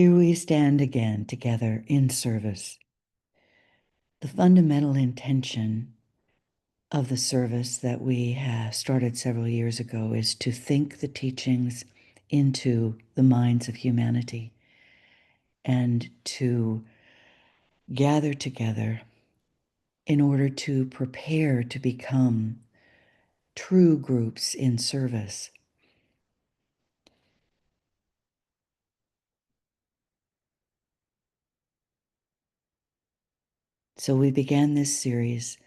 Here we stand again together in service. The fundamental intention of the service that we have started several years ago is to think the teachings into the minds of humanity and to gather together in order to prepare to become true groups in service. So we began this series,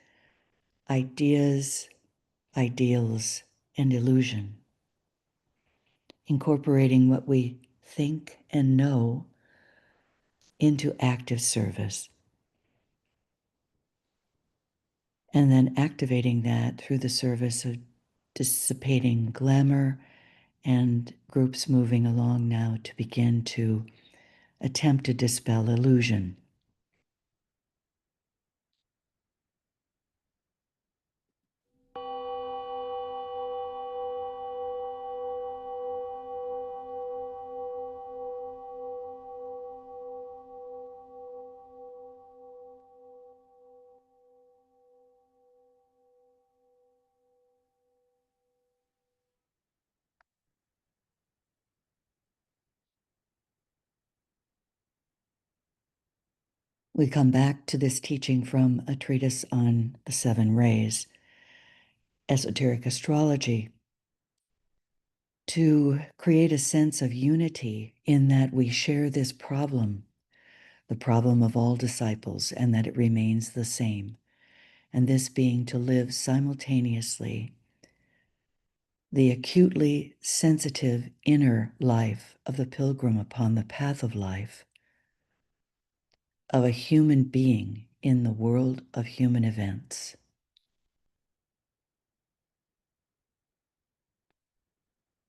Ideas, Ideals, and Illusion, incorporating what we think and know into active service, and then activating that through the service of dissipating glamour and groups moving along now to begin to attempt to dispel illusion. We come back to this teaching from a treatise on the seven rays, esoteric astrology, to create a sense of unity in that we share this problem, the problem of all disciples, and that it remains the same. And this being to live simultaneously the acutely sensitive inner life of the pilgrim upon the path of life, of a human being in the world of human events.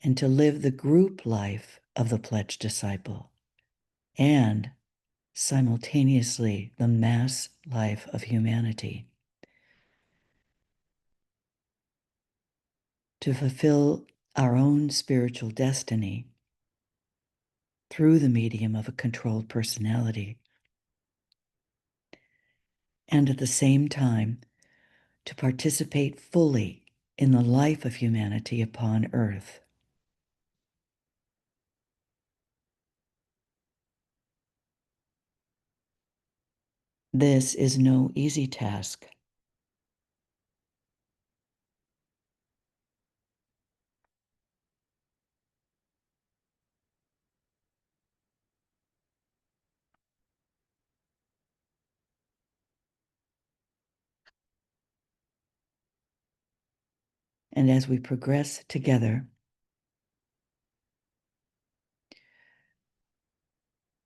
And to live the group life of the pledged disciple, and simultaneously the mass life of humanity. To fulfill our own spiritual destiny through the medium of a controlled personality, and at the same time to participate fully in the life of humanity upon earth. This is no easy task. And as we progress together,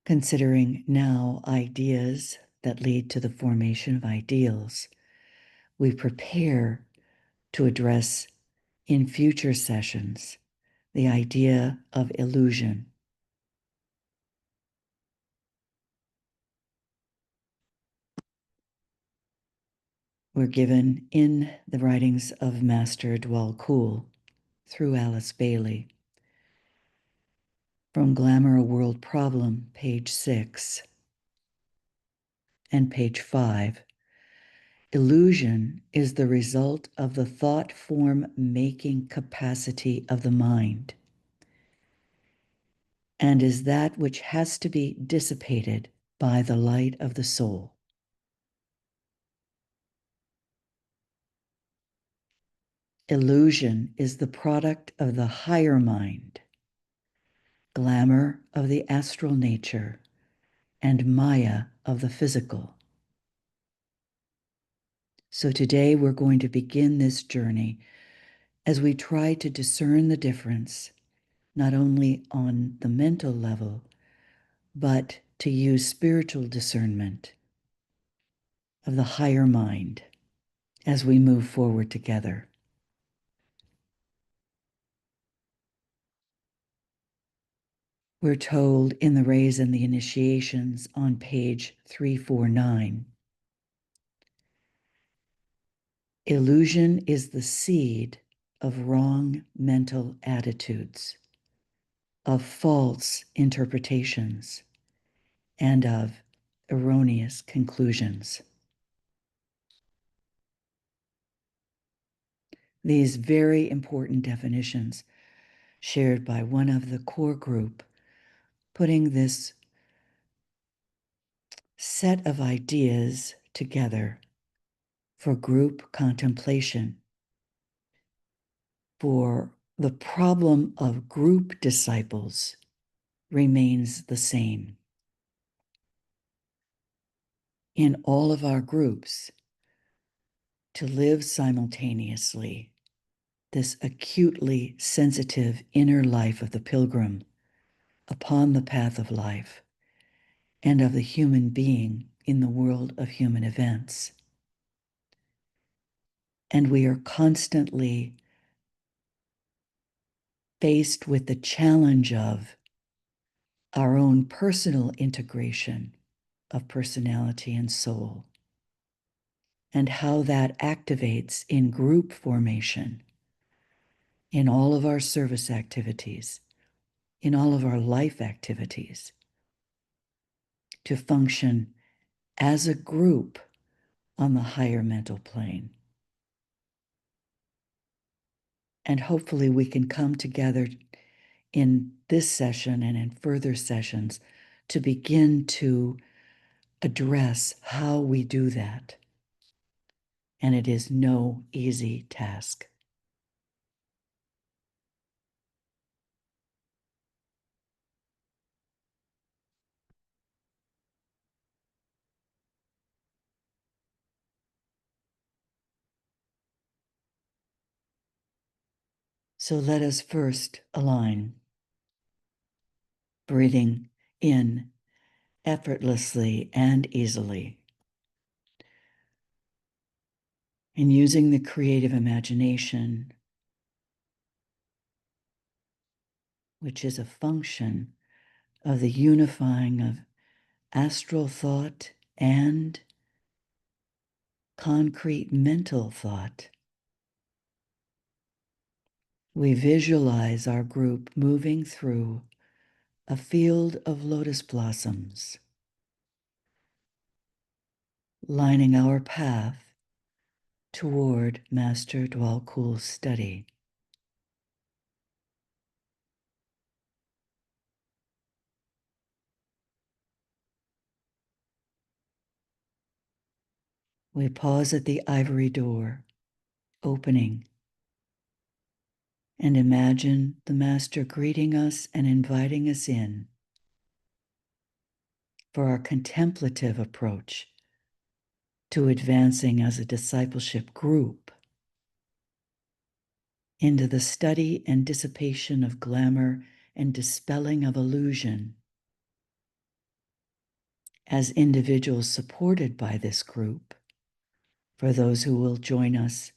considering now ideas that lead to the formation of ideals, we prepare to address in future sessions the idea of illusion. We're given in the writings of Master Dwell Cool through Alice Bailey, from Glamour a World Problem, page 6, and page 5. Illusion is the result of the thought form making capacity of the mind, and is that which has to be dissipated by the light of the soul. Illusion is the product of the higher mind, glamour of the astral nature, and Maya of the physical. So today we're going to begin this journey as we try to discern the difference, not only on the mental level, but to use spiritual discernment of the higher mind as we move forward together. We're told in the Rays and the Initiations on page 349, illusion is the seed of wrong mental attitudes, of false interpretations, and of erroneous conclusions. These very important definitions shared by one of the core group, putting this set of ideas together for group contemplation, for the problem of group disciples remains the same. In all of our groups, to live simultaneously this acutely sensitive inner life of the pilgrim upon the path of life and of the human being in the world of human events. And we are constantly faced with the challenge of our own personal integration of personality and soul, and how that activates in group formation, in all of our service activities, in all of our life activities, to function as a group on the higher mental plane. And hopefully we can come together in this session and in further sessions to begin to address how we do that. And it is no easy task. So let us first align, breathing in effortlessly and easily, and using the creative imagination, which is a function of the unifying of astral thought and concrete mental thought. We visualize our group moving through a field of lotus blossoms, lining our path toward Master Dwalkul's study. We pause at the ivory door, opening, and imagine the Master greeting us and inviting us in for our contemplative approach to advancing as a discipleship group into the study and dissipation of glamour and dispelling of illusion as individuals supported by this group, for those who will join us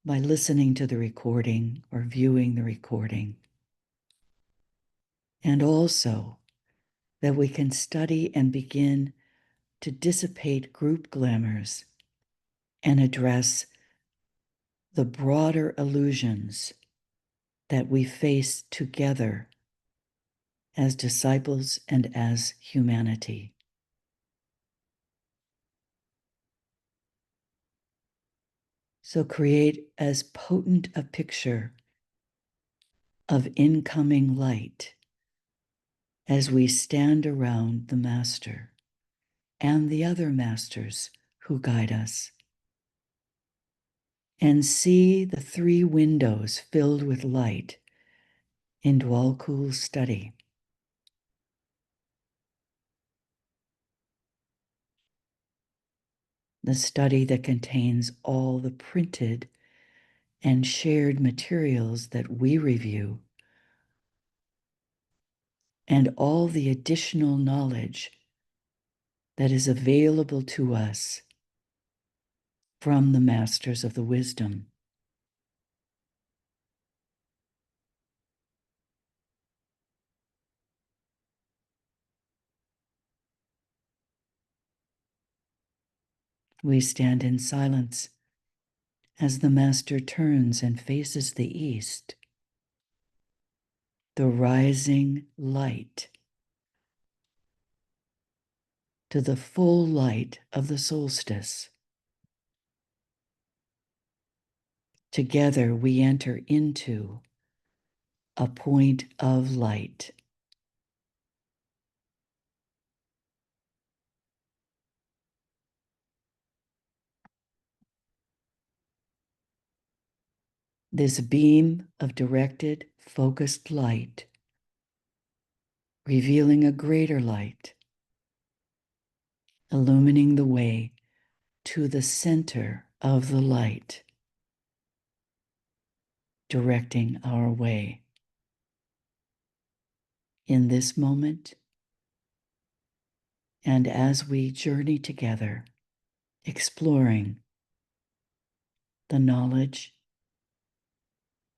by listening to the recording or viewing the recording. And also that we can study and begin to dissipate group glamours and address the broader illusions that we face together as disciples and as humanity. So create as potent a picture of incoming light as we stand around the Master and the other masters who guide us, and see the three windows filled with light in Dwalkul's study. The study that contains all the printed and shared materials that we review, and all the additional knowledge that is available to us from the masters of the wisdom. We stand in silence as the Master turns and faces the east. The rising light to the full light of the solstice. Together we enter into a point of light. This beam of directed, focused light, revealing a greater light, illumining the way to the center of the light, directing our way. In this moment, and as we journey together, exploring the knowledge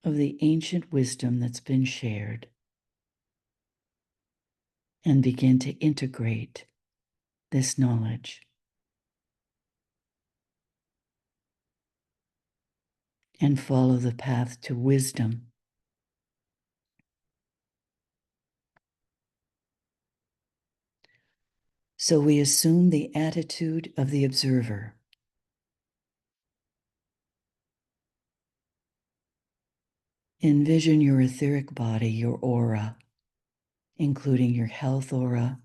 of the ancient wisdom that's been shared, and begin to integrate this knowledge and follow the path to wisdom. So we assume the attitude of the observer. Envision your etheric body, your aura, including your health aura.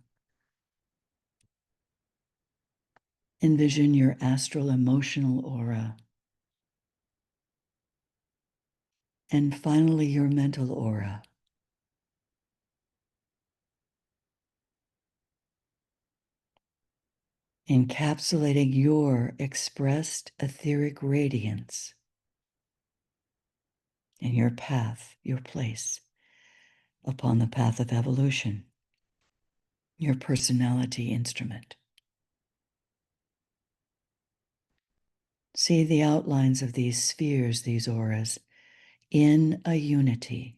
Envision your astral emotional aura. And finally, your mental aura. Encapsulating your expressed etheric radiance and your path, your place upon the path of evolution, your personality instrument. See the outlines of these spheres, these auras, in a unity.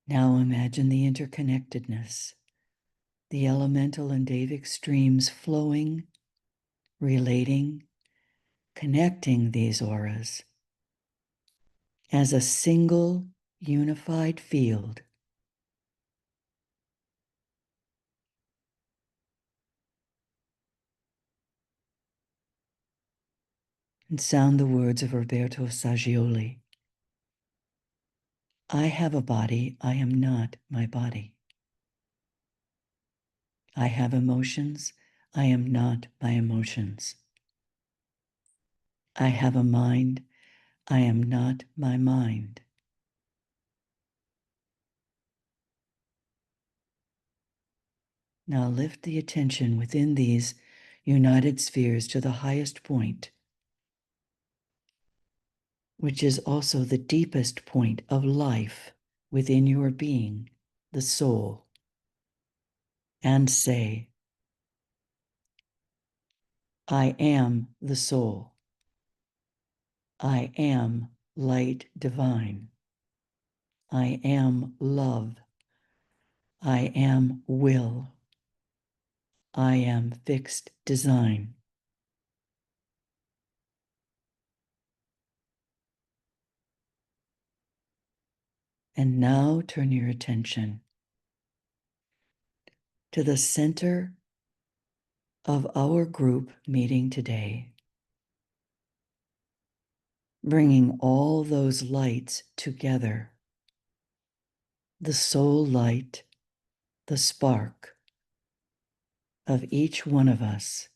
Now imagine the interconnectedness, the elemental and Davic streams flowing, relating, connecting these auras as a single unified field. And sound the words of Roberto Saggioli. I have a body, I am not my body. I have emotions, I am not my emotions. I have a mind, I am not my mind. Now lift the attention within these united spheres to the highest point, which is also the deepest point of life within your being, the soul, and say, I am the soul. I am light divine. I am love. I am will. I am fixed design. And now turn your attention to the center of our group meeting today, bringing all those lights together, the soul light, the spark of each one of us,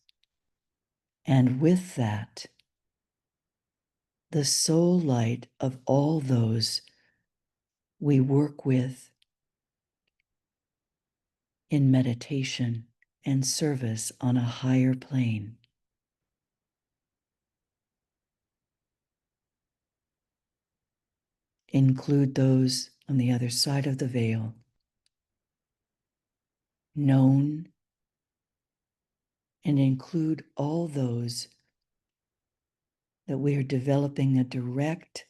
and with that, the soul light of all those we work with in meditation and service on a higher plane. Include those on the other side of the veil, known, and include all those that we are developing a direct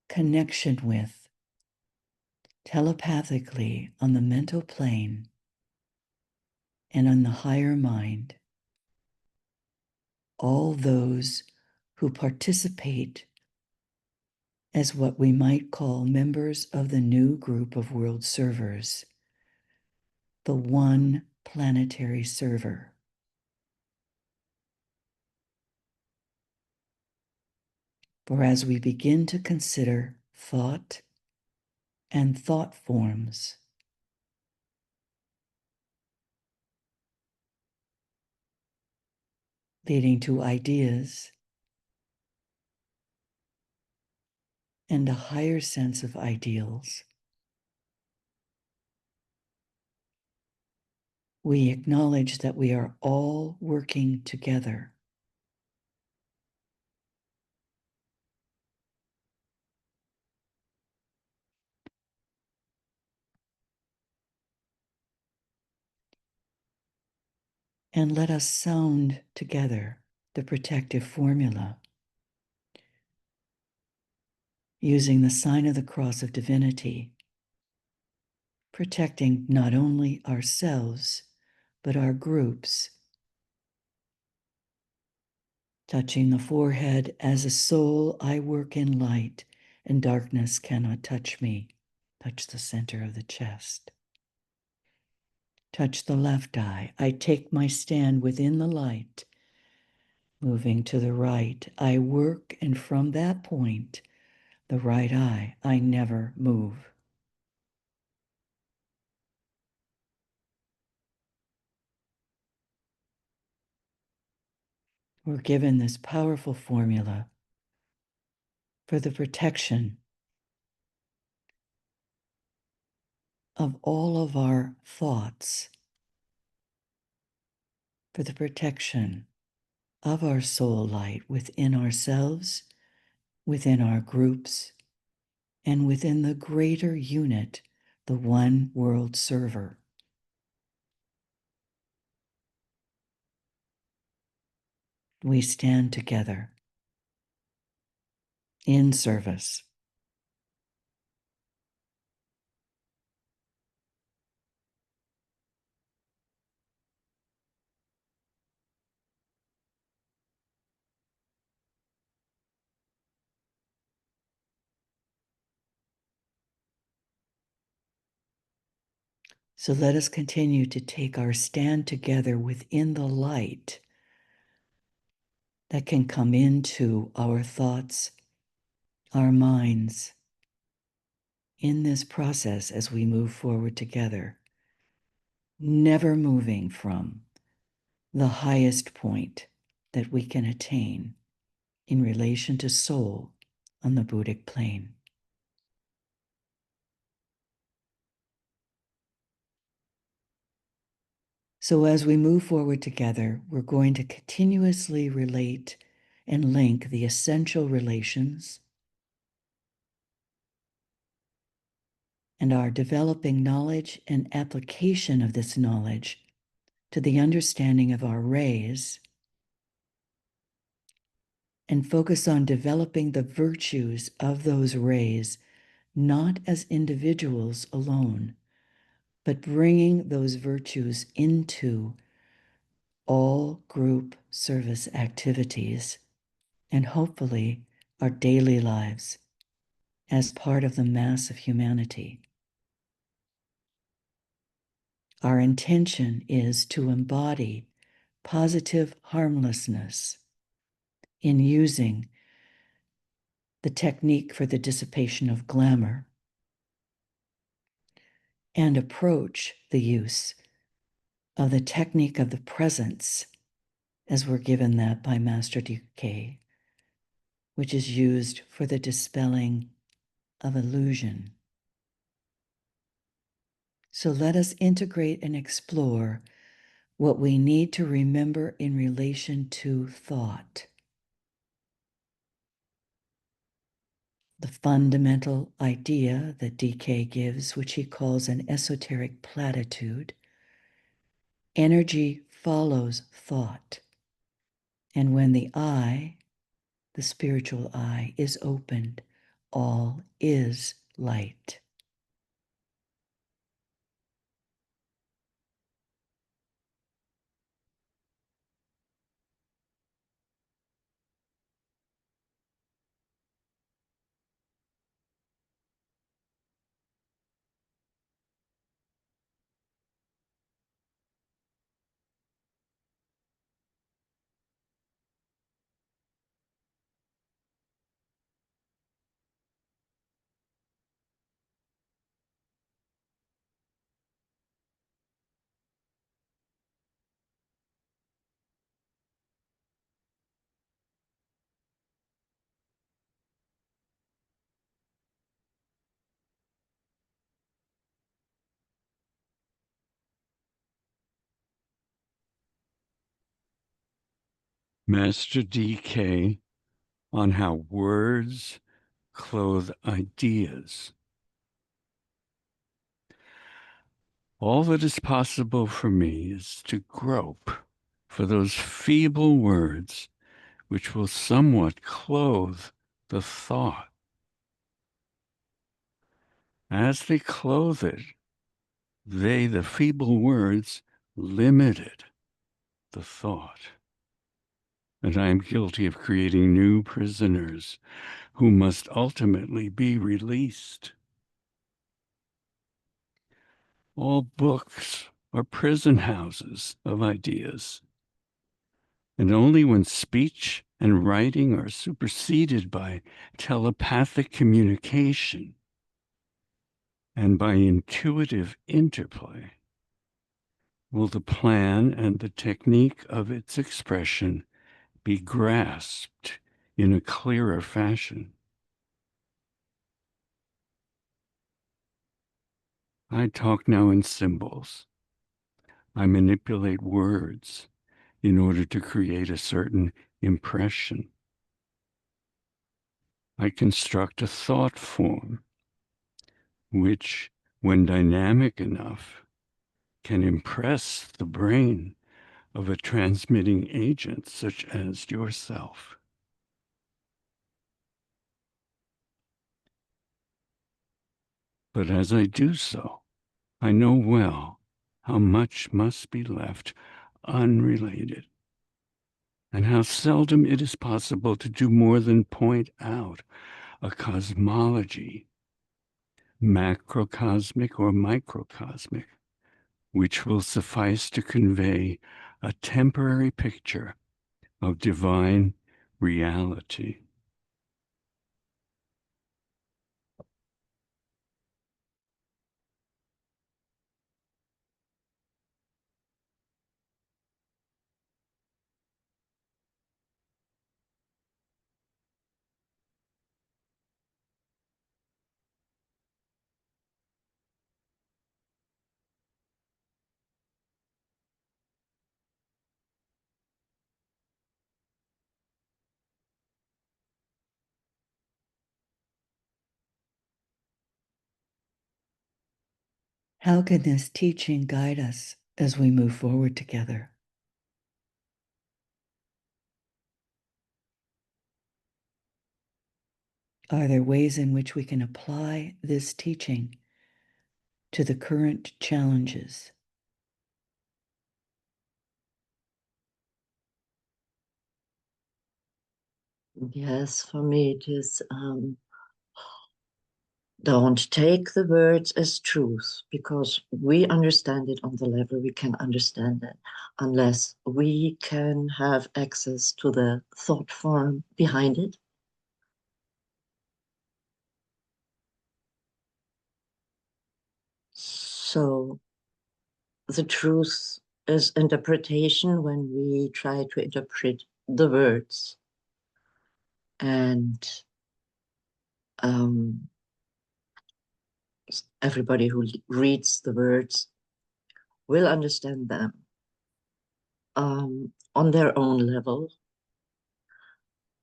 connection with telepathically on the mental plane and on the higher mind, all those who participate as what we might call members of the new group of world servers, the one planetary server. For as we begin to consider thought and thought forms, leading to ideas and a higher sense of ideals, we acknowledge that we are all working together. And let us sound together the protective formula, using the sign of the cross of divinity, protecting not only ourselves, but our groups, touching the forehead. As a soul, I work in light, and darkness cannot touch me. Touch the center of the chest. Touch the left eye. I take my stand within the light. Moving to the right, I work, and from that point, the right eye, I never move. We're given this powerful formula for the protection of all of our thoughts, for the protection of our soul light within ourselves, within our groups, and within the greater unit, the one world server. We stand together in service. So let us continue to take our stand together within the light that can come into our thoughts, our minds, in this process as we move forward together, never moving from the highest point that we can attain in relation to soul on the Buddhic plane. So as we move forward together, we're going to continuously relate and link the essential relations and our developing knowledge and application of this knowledge to the understanding of our rays, and focus on developing the virtues of those rays, not as individuals alone, but bringing those virtues into all group service activities and hopefully our daily lives as part of the mass of humanity. Our intention is to embody positive harmlessness in using the technique for the dissipation of glamour and approach the use of the technique of the presence as we're given that by Master DK, which is used for the dispelling of illusion. So let us integrate and explore what we need to remember in relation to thought. The fundamental idea that DK gives, which he calls an esoteric platitude: energy follows thought. And when the eye, the spiritual eye, is opened, all is light. Master DK on how words clothe ideas. All that is possible for me is to grope for those feeble words which will somewhat clothe the thought. As they clothe it, they, the feeble words, limited the thought. And I am guilty of creating new prisoners who must ultimately be released. All books are prison houses of ideas. And only when speech and writing are superseded by telepathic communication and by intuitive interplay will the plan and the technique of its expression be grasped in a clearer fashion. I talk now in symbols. I manipulate words in order to create a certain impression. I construct a thought form which, when dynamic enough, can impress the brain of a transmitting agent such as yourself. But as I do so, I know well how much must be left unrelated, and how seldom it is possible to do more than point out a cosmology, macrocosmic or microcosmic, which will suffice to convey a temporary picture of divine reality. How can this teaching guide us as we move forward together? Are there ways in which we can apply this teaching to the current challenges? Yes, for me it is don't take the words as truth, because we understand it on the level we can understand it, unless we can have access to the thought form behind it. So the truth is interpretation when we try to interpret the words. And everybody who reads the words will understand them on their own level.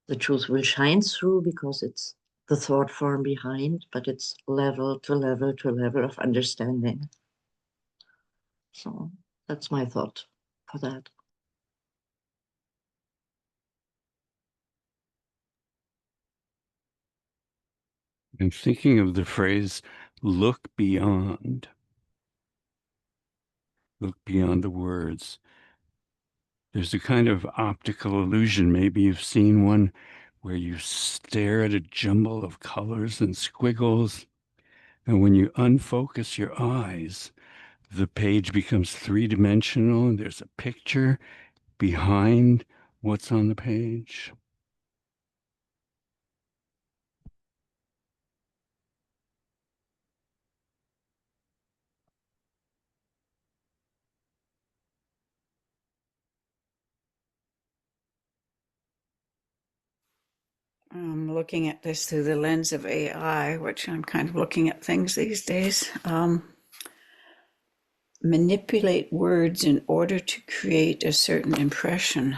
The truth will shine through because it's the thought form behind, but it's level to level to level of understanding. So that's my thought for that. I'm thinking of the phrase, look beyond. Look beyond the words. There's a kind of optical illusion. Maybe you've seen one where you stare at a jumble of colors and squiggles, and when you unfocus your eyes, the page becomes three-dimensional and there's a picture behind what's on the page. I'm looking at this through the lens of AI, which I'm kind of looking at things these days. Manipulate words in order to create a certain impression.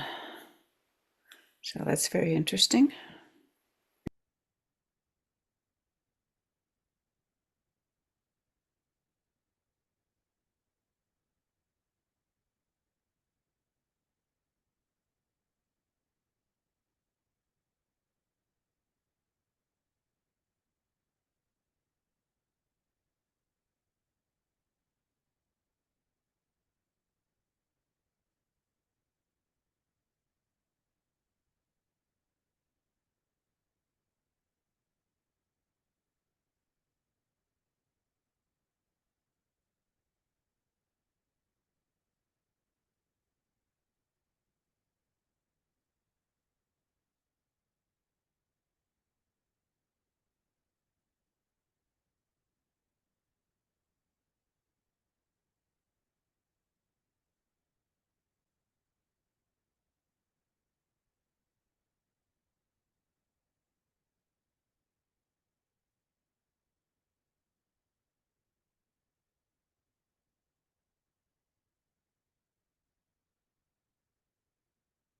So that's very interesting.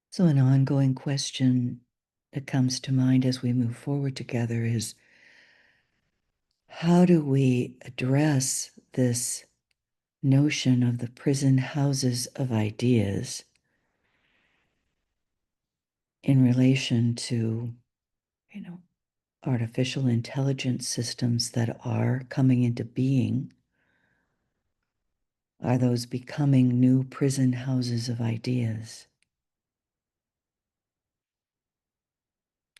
So, an ongoing question that comes to mind as we move forward together is, how do we address this notion of the prison houses of ideas in relation to, artificial intelligence systems that are coming into being? Are those becoming new prison houses of ideas?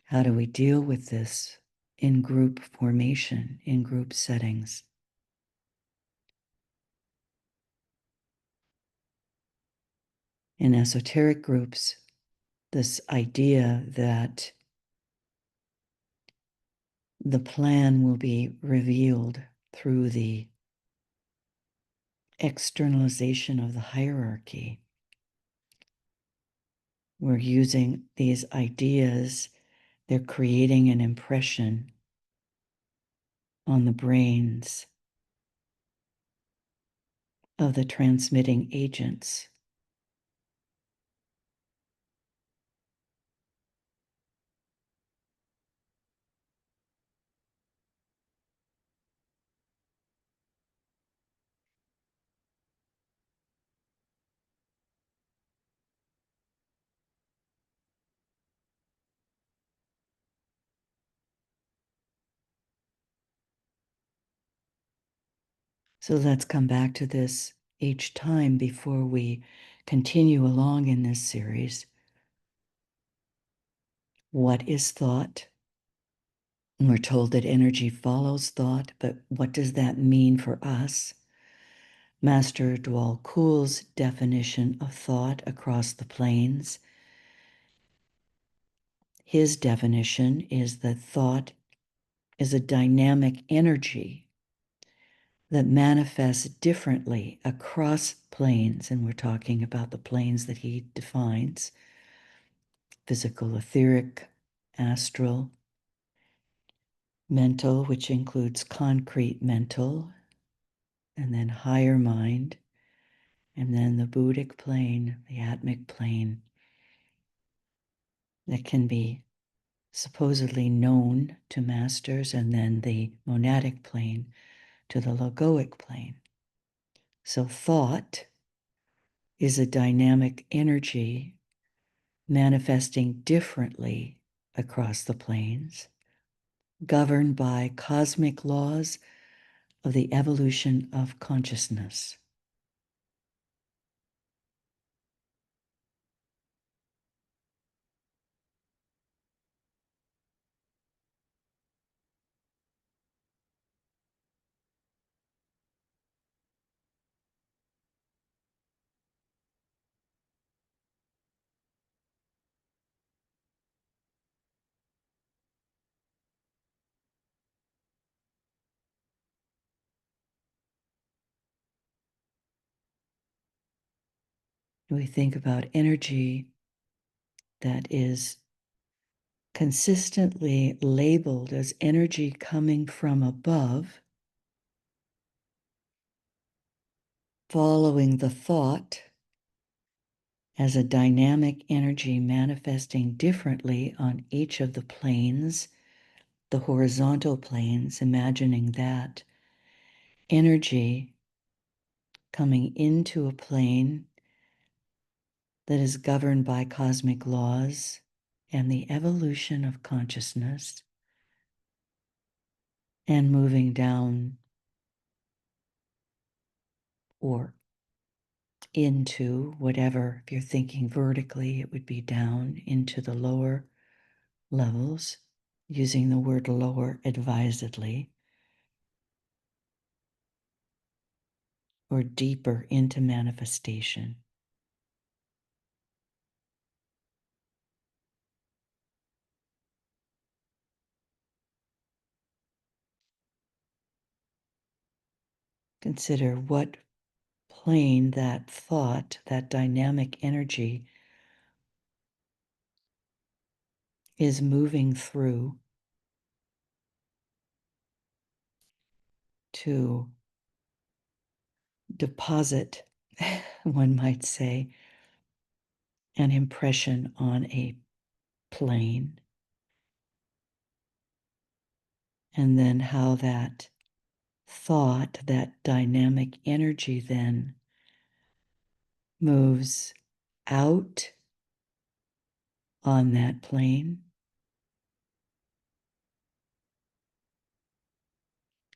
How do we deal with this in group formation, in group settings? In esoteric groups, this idea that the plan will be revealed through the externalization of the hierarchy. We're using these ideas, they're creating an impression on the brains of the transmitting agents. So let's come back to this each time before we continue along in this series. What is thought? And we're told that energy follows thought, but what does that mean for us? Master Dwal Kul's definition of thought across the planes, his definition is that thought is a dynamic energy that manifests differently across planes, and we're talking about the planes that he defines: physical, etheric, astral, mental, which includes concrete mental, and then higher mind, and then the Buddhic plane, the Atmic plane, that can be supposedly known to masters, and then the monadic plane to the logoic plane. So thought is a dynamic energy manifesting differently across the planes, governed by cosmic laws of the evolution of consciousness. We think about energy that is consistently labeled as energy coming from above, following the thought as a dynamic energy manifesting differently on each of the planes, the horizontal planes, imagining that energy coming into a plane that is governed by cosmic laws and the evolution of consciousness, and moving down or into whatever, if you're thinking vertically, it would be down into the lower levels, using the word lower advisedly, or deeper into manifestation. Consider what plane that thought, that dynamic energy is moving through to deposit, one might say, an impression on a plane, and then how that thought, that dynamic energy then moves out on that plane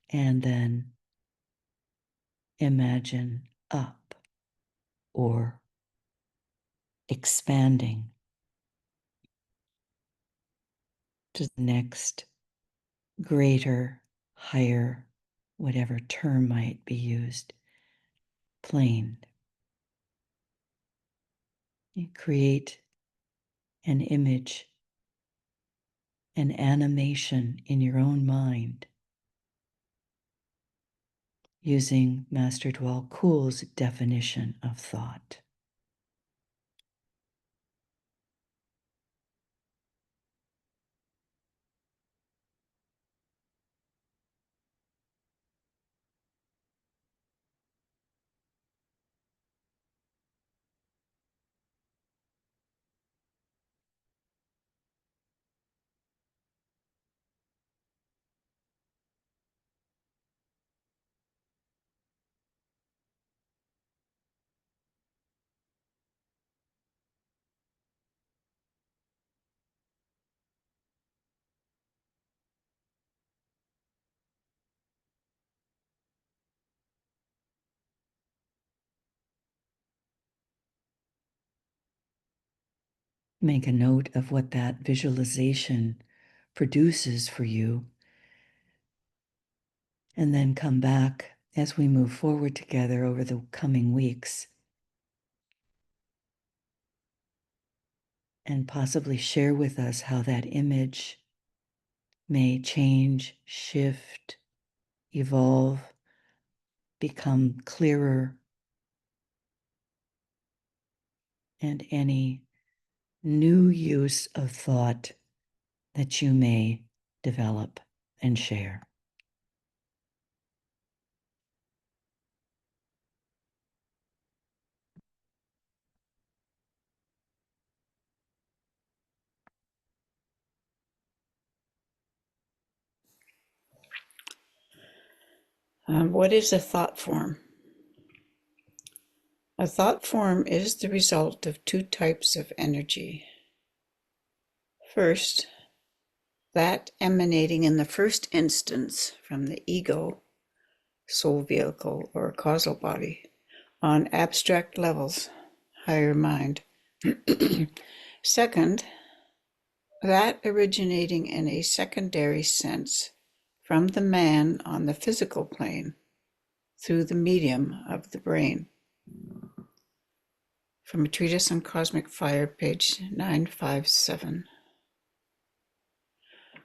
and then imagine up or expanding to the next greater, higher, whatever term might be used, plane. You create an image, an animation in your own mind using Master Dwell Cool's definition of thought. Make a note of what that visualization produces for you, and then come back as we move forward together over the coming weeks and possibly share with us how that image may change, shift, evolve, become clearer, and any new use of thought that you may develop and share. What is a thought form? A thought form is the result of two types of energy. First, that emanating in the first instance from the ego, soul vehicle, or causal body on abstract levels, higher mind. Second, that originating in a secondary sense from the man on the physical plane through the medium of the brain. From a treatise on cosmic fire, page 957.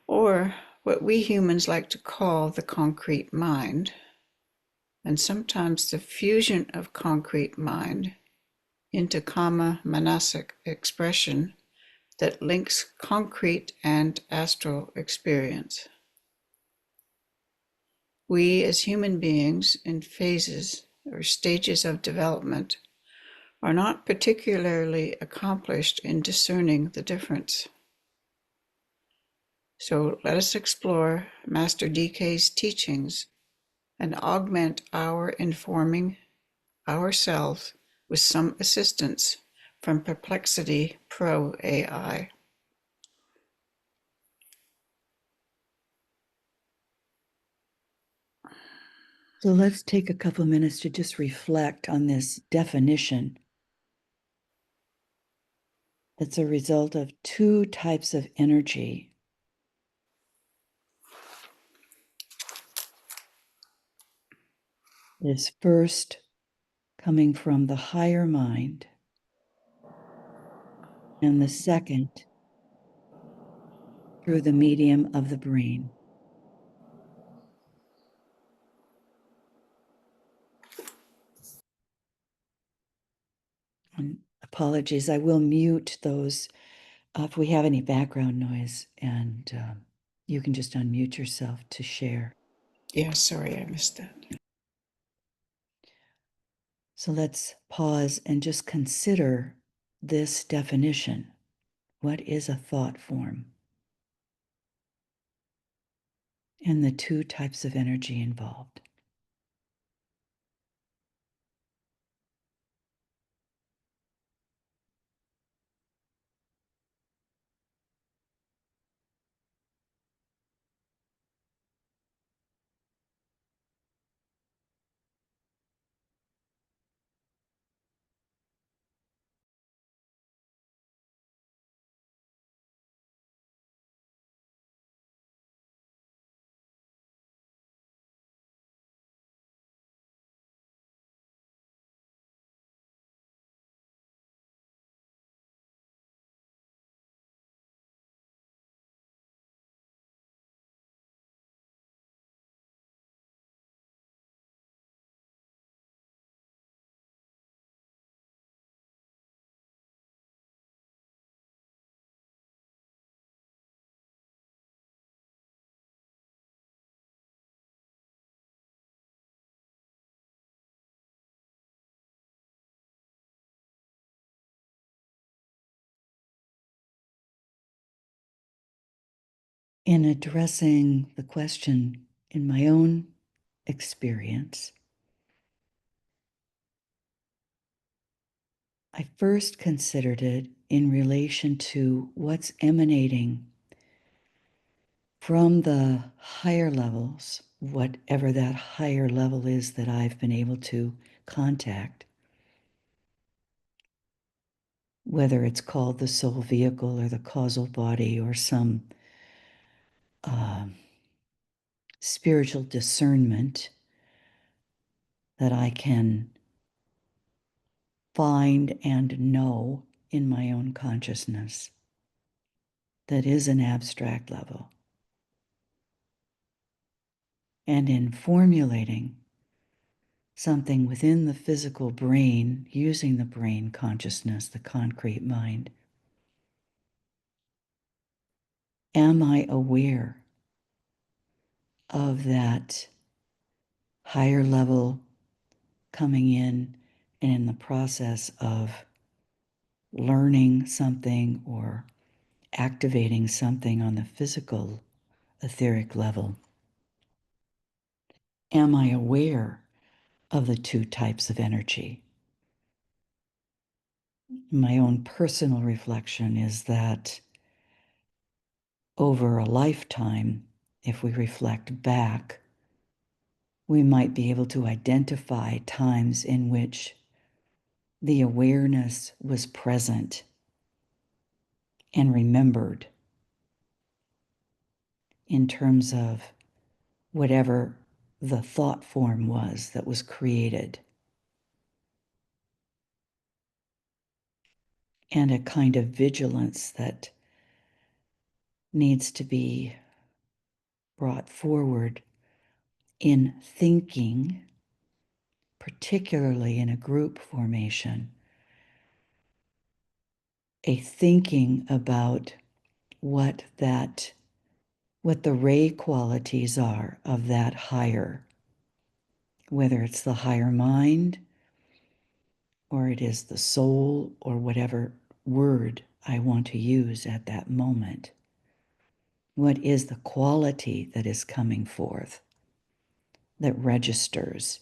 Or what we humans like to call the concrete mind, and sometimes the fusion of concrete mind into kama manasic expression that links concrete and astral experience. We as human beings in phases or stages of development are not particularly accomplished in discerning the difference. So let us explore Master DK's teachings and augment our informing ourselves with some assistance from Perplexity Pro AI. So let's take a couple minutes to just reflect on this definition. It's a result of two types of energy. It is first coming from the higher mind, and the second through the medium of the brain. And apologies, I will mute those if we have any background noise, and you can just unmute yourself to share. Yeah, sorry, I missed that. So let's pause and just consider this definition. What is a thought form? And the two types of energy involved. In addressing the question in my own experience, I first considered it in relation to what's emanating from the higher levels, whatever that higher level is that I've been able to contact, whether it's called the soul vehicle or the causal body or some spiritual discernment that I can find and know in my own consciousness that is an abstract level. And in formulating something within the physical brain, using the brain consciousness, the concrete mind, am I aware of that higher level coming in and in the process of learning something or activating something on the physical etheric level? Am I aware of the two types of energy? My own personal reflection is that over a lifetime, if we reflect back, we might be able to identify times in which the awareness was present and remembered in terms of whatever the thought form was that was created, and a kind of vigilance that needs to be brought forward in thinking, particularly in a group formation, a thinking about what the ray qualities are of that higher, whether it's the higher mind or it is the soul, or whatever word I want to use at that moment. What is the quality that is coming forth, that registers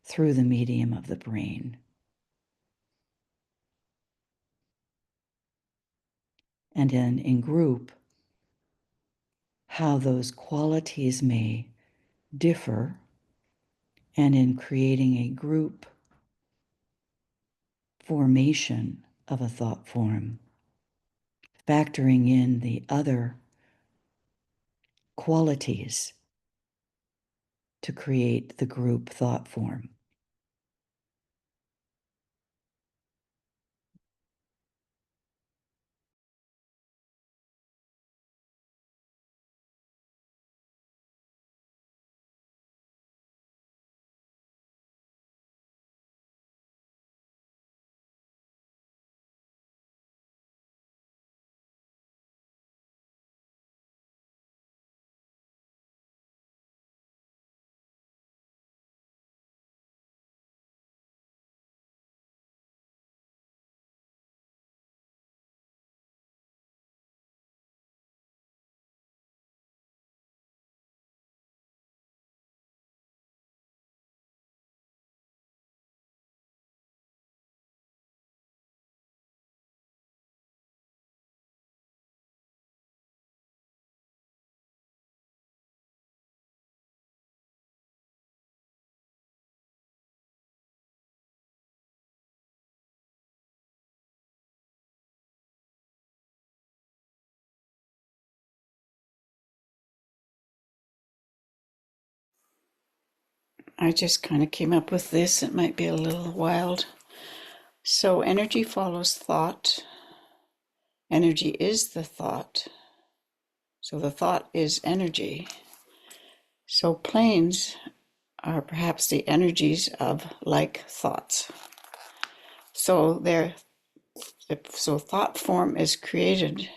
through the medium of the brain? And then in group, how those qualities may differ, and in creating a group formation of a thought form, factoring in the other qualities to create the group thought form. I just kind of came up with this. It might be a little wild. So energy follows thought. Energy is the thought. So the thought is energy. So planes are perhaps the energies of like thoughts. So thought form is created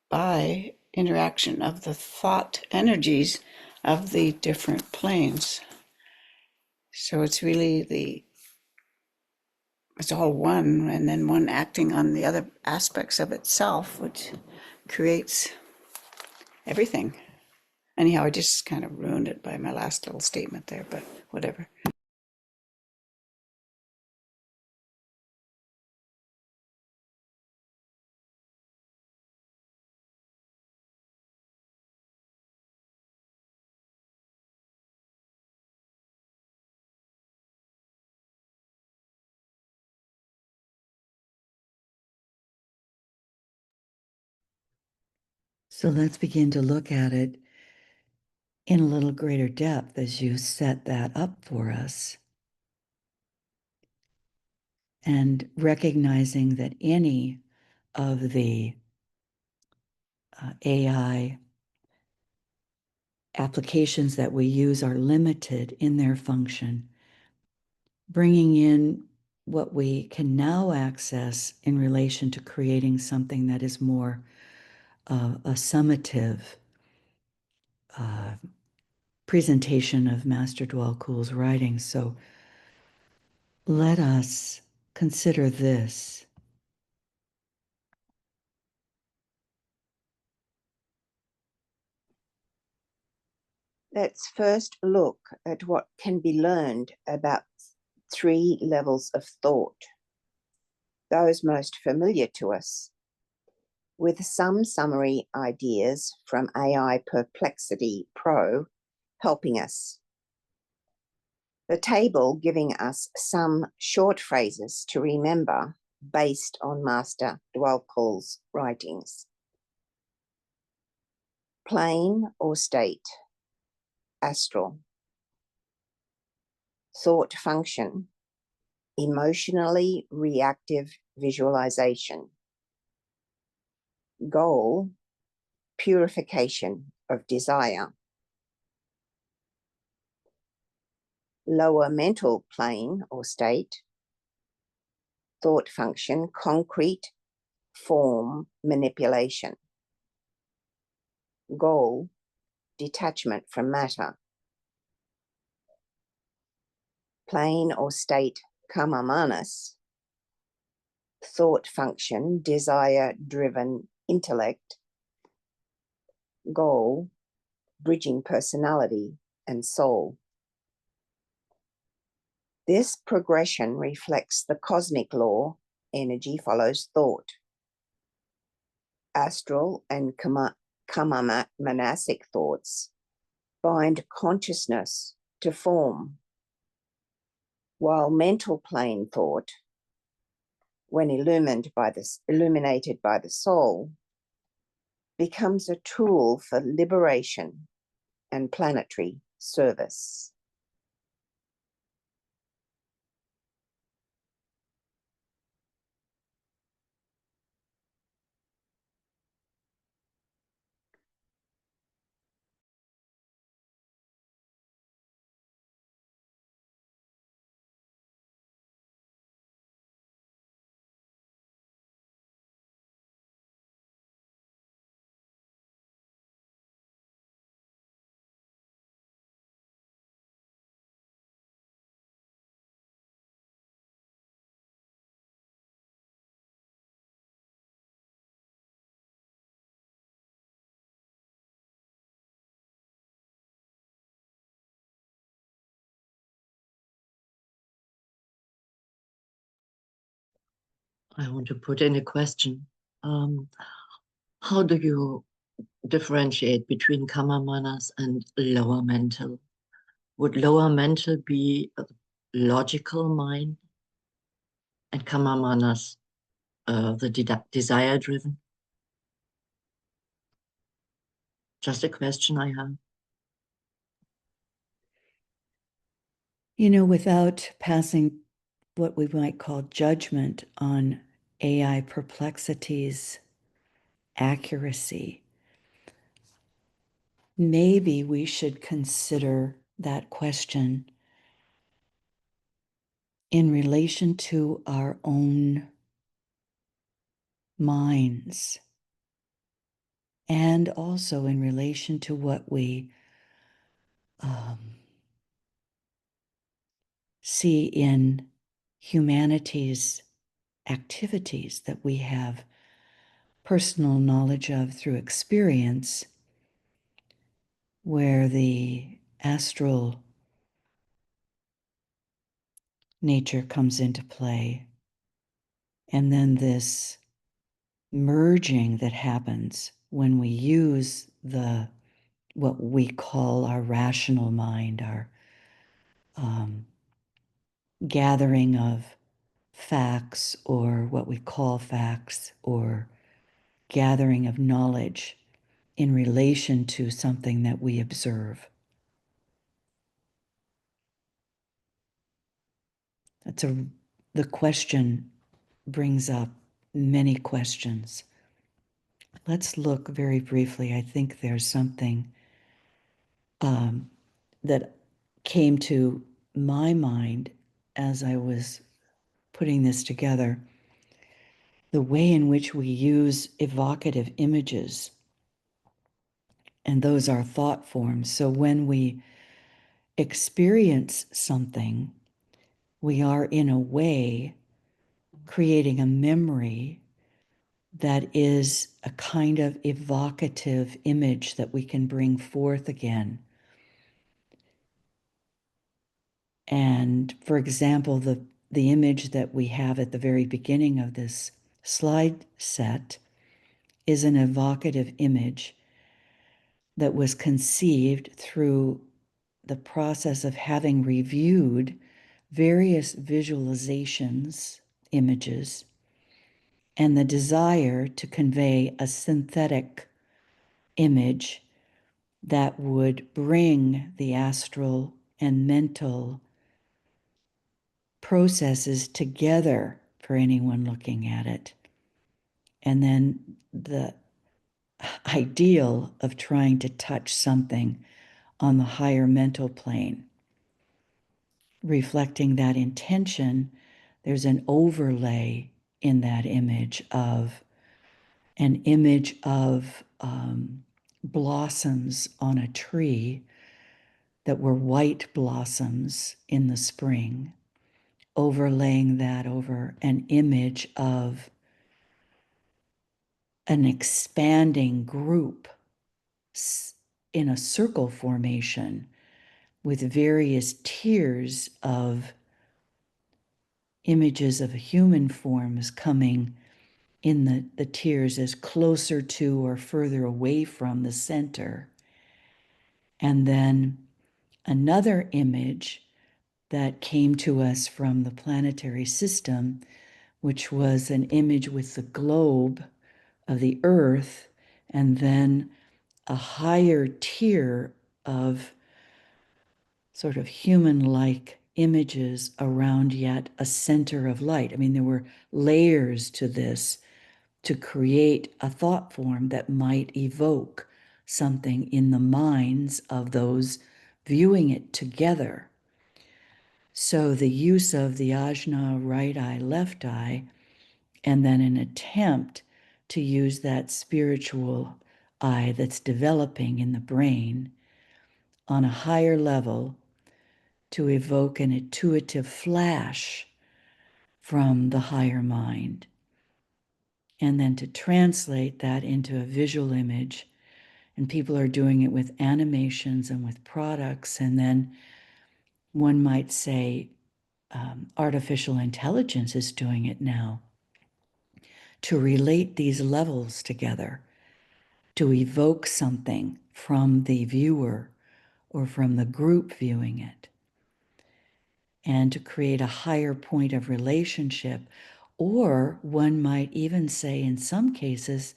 by interaction of the thought energies of the different planes. So it's really it's all one, and then one acting on the other aspects of itself, which creates everything. Anyhow, I just kind of ruined it by my last little statement there, but whatever. So let's begin to look at it in a little greater depth as you set that up for us. And recognizing that any of the AI applications that we use are limited in their function, bringing in what we can now access in relation to creating something that is more a summative presentation of Master Dwell Cool's writings. So let us consider this. Let's first look at what can be learned about 3 levels of thought, those most familiar to us, with some summary ideas from AI Perplexity Pro helping us. The table giving us some short phrases to remember based on Master Dwell Cool's writings. Plane or state, astral. Thought function, emotionally reactive visualization. Goal, purification of desire. Lower mental plane or state, thought function, concrete form manipulation. Goal, detachment from matter. Plane or state, karma manas, thought function, desire-driven intellect, goal, bridging personality, and soul. This progression reflects the cosmic law, energy follows thought. Astral and karma manasic thoughts bind consciousness to form, while mental plane thought, when illuminated by the soul, becomes a tool for liberation and planetary service. I want to put in a question. How do you differentiate between kama manas and lower mental? Would lower mental be a logical mind and kama manas the desire driven? Just a question I have. You know, without passing what we might call judgment on AI perplexity's accuracy, maybe we should consider that question in relation to our own minds and also in relation to what we see in humanity's activities that we have personal knowledge of through experience, where the astral nature comes into play, and then this merging that happens when we use the what we call our rational mind, our gathering of facts, or what we call facts, or gathering of knowledge in relation to something that we observe. The question brings up many questions. Let's look very briefly. I think there's something that came to my mind as I was putting this together. The way in which we use evocative images, and those are thought forms. So when we experience something, we are in a way creating a memory that is a kind of evocative image that we can bring forth again. And for example, the image that we have at the very beginning of this slide set is an evocative image that was conceived through the process of having reviewed various visualizations, images, and the desire to convey a synthetic image that would bring the astral and mental processes together for anyone looking at it. And then the ideal of trying to touch something on the higher mental plane. Reflecting that intention, there's an overlay in that image of blossoms on a tree that were white blossoms in the spring, overlaying that over an image of an expanding group in a circle formation with various tiers of images of human forms coming in the tiers as closer to or further away from the center. And then another image that came to us from the planetary system, which was an image with the globe of the Earth, and then a higher tier of sort of human-like images around yet a center of light. I mean, there were layers to this to create a thought form that might evoke something in the minds of those viewing it together. So the use of the ajna, right eye, left eye, and then an attempt to use that spiritual eye that's developing in the brain on a higher level to evoke an intuitive flash from the higher mind, and then to translate that into a visual image. And people are doing it with animations and with products. And then one might say artificial intelligence is doing it now to relate these levels together, to evoke something from the viewer or from the group viewing it, and to create a higher point of relationship. Or one might even say, in some cases,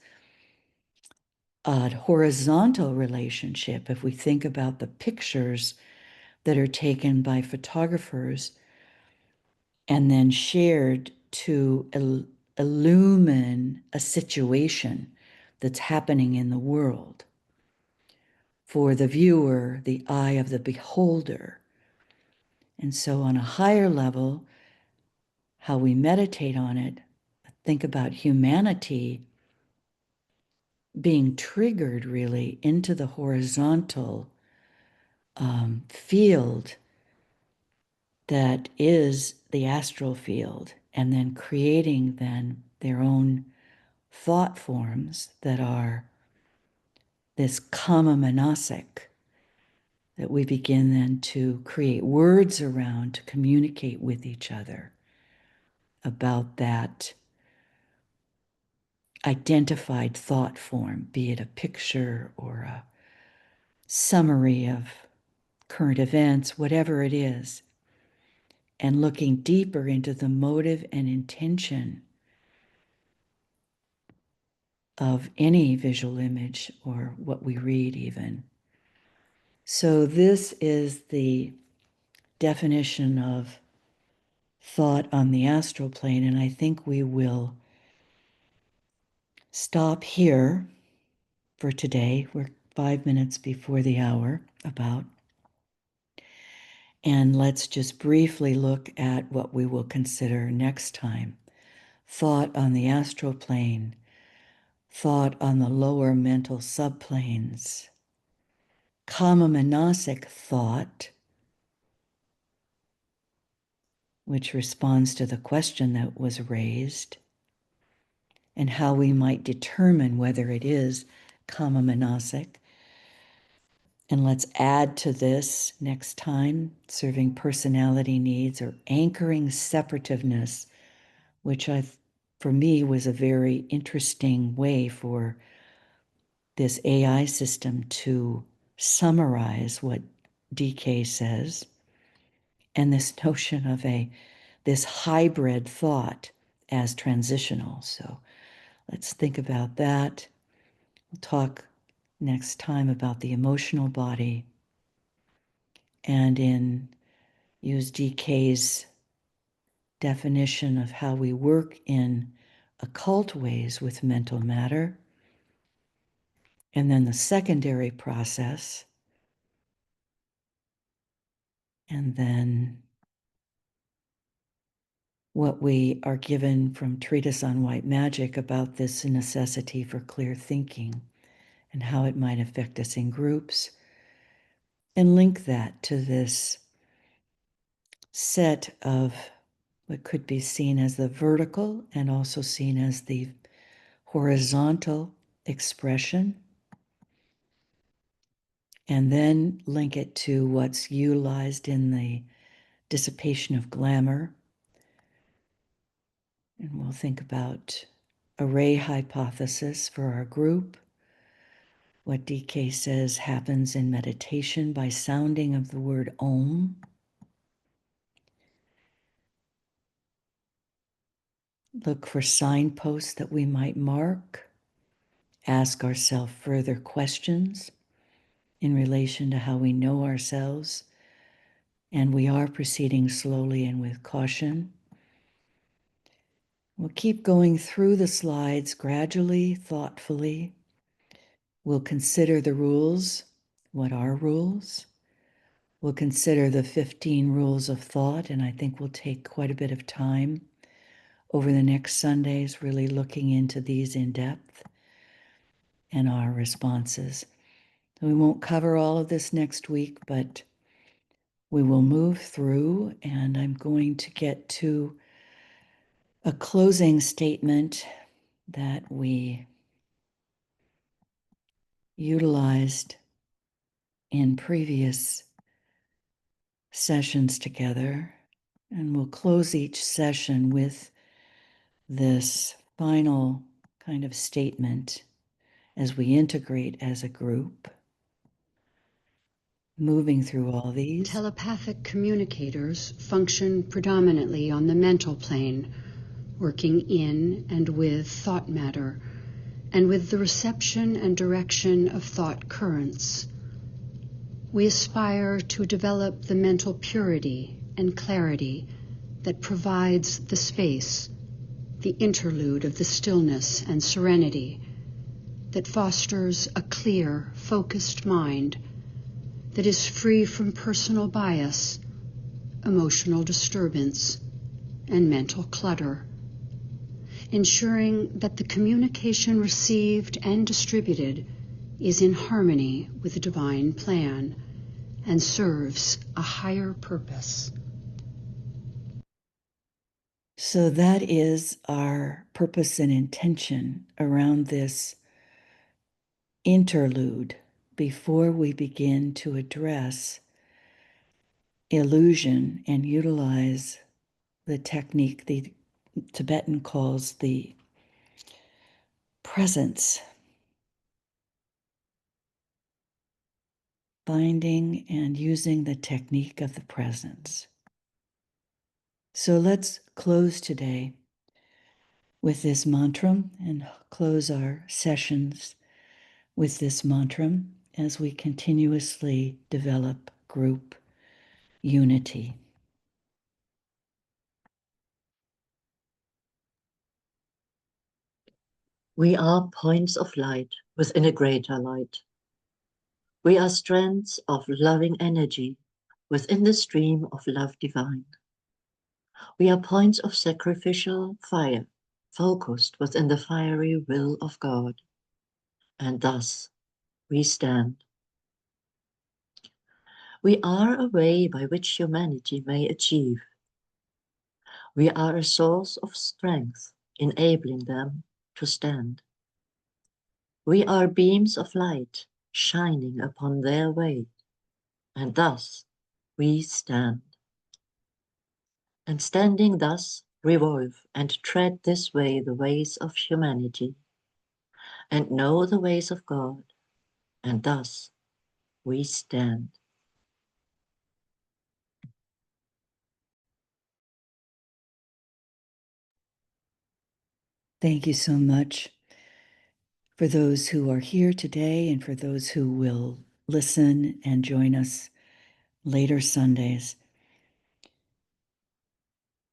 a horizontal relationship. If we think about the pictures that are taken by photographers and then shared to illumine a situation that's happening in the world. For the viewer, the eye of the beholder. And so on a higher level, how we meditate on it, think about humanity being triggered really into the horizontal field that is the astral field, and then creating then their own thought forms that are this kama manasik, that we begin then to create words around to communicate with each other about that identified thought form, be it a picture or a summary of current events, whatever it is, and looking deeper into the motive and intention of any visual image or what we read even. So this is the definition of thought on the astral plane, and I think we will stop here for today. We're 5 minutes before the hour, about. And let's just briefly look at what we will consider next time. Thought on the astral plane, thought on the lower mental subplanes, kama manasic thought, which responds to the question that was raised, and how we might determine whether it is kama manasic. And let's add to this next time, serving personality needs or anchoring separativeness, which for me was a very interesting way for this AI system to summarize what DK says, and this notion of this hybrid thought as transitional. So let's think about that. We'll talk next time about the emotional body and use DK's definition of how we work in occult ways with mental matter. And then the secondary process. And then what we are given from Treatise on White Magic about this necessity for clear thinking and how it might affect us in groups, and link that to this set of what could be seen as the vertical and also seen as the horizontal expression, and then link it to what's utilized in the dissipation of glamour. And we'll think about array hypothesis for our group, what DK says happens in meditation by sounding of the word Om. Look for signposts that we might mark. Ask ourselves further questions in relation to how we know ourselves. And we are proceeding slowly and with caution. We'll keep going through the slides gradually, thoughtfully. We'll consider the rules. What are rules? We'll consider the 15 rules of thought, and I think we'll take quite a bit of time over the next Sundays, really looking into these in depth and our responses. We won't cover all of this next week, but we will move through, and I'm going to get to a closing statement that we utilized in previous sessions together. And we'll close each session with this final kind of statement as we integrate as a group, moving through all these. Telepathic communicators function predominantly on the mental plane, working in and with thought matter, and with the reception and direction of thought currents. We aspire to develop the mental purity and clarity that provides the space, the interlude of the stillness and serenity that fosters a clear, focused mind that is free from personal bias, emotional disturbance, and mental clutter, ensuring that the communication received and distributed is in harmony with the divine plan and serves a higher purpose. So that is our purpose and intention around this interlude before we begin to address illusion and utilize the technique the Tibetan calls the presence, finding and using the technique of the presence. So let's close today with this mantra and close our sessions with this mantra as we continuously develop group unity. We are points of light within a greater light. We are strands of loving energy within the stream of love divine. We are points of sacrificial fire, focused within the fiery will of God. And thus we stand. We are a way by which humanity may achieve. We are a source of strength, enabling them to stand. We are beams of light shining upon their way, and thus we stand. And standing thus, revolve and tread this way the ways of humanity, and know the ways of God, and thus we stand. Thank you so much for those who are here today and for those who will listen and join us later Sundays.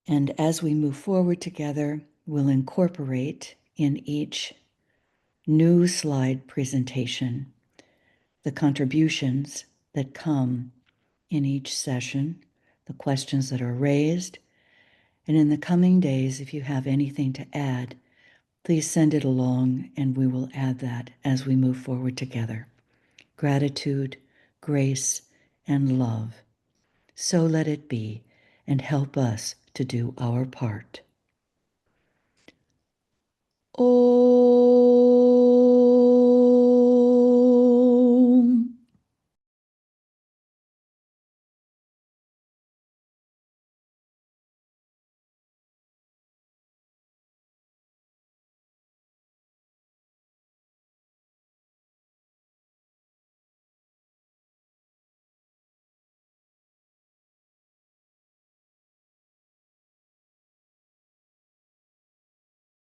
And as we move forward together, we'll incorporate in each new slide presentation the contributions that come in each session, the questions that are raised. And in the coming days, if you have anything to add, please send it along and we will add that as we move forward together. Gratitude, grace, and love. So let it be, and help us to to do our part. Oh.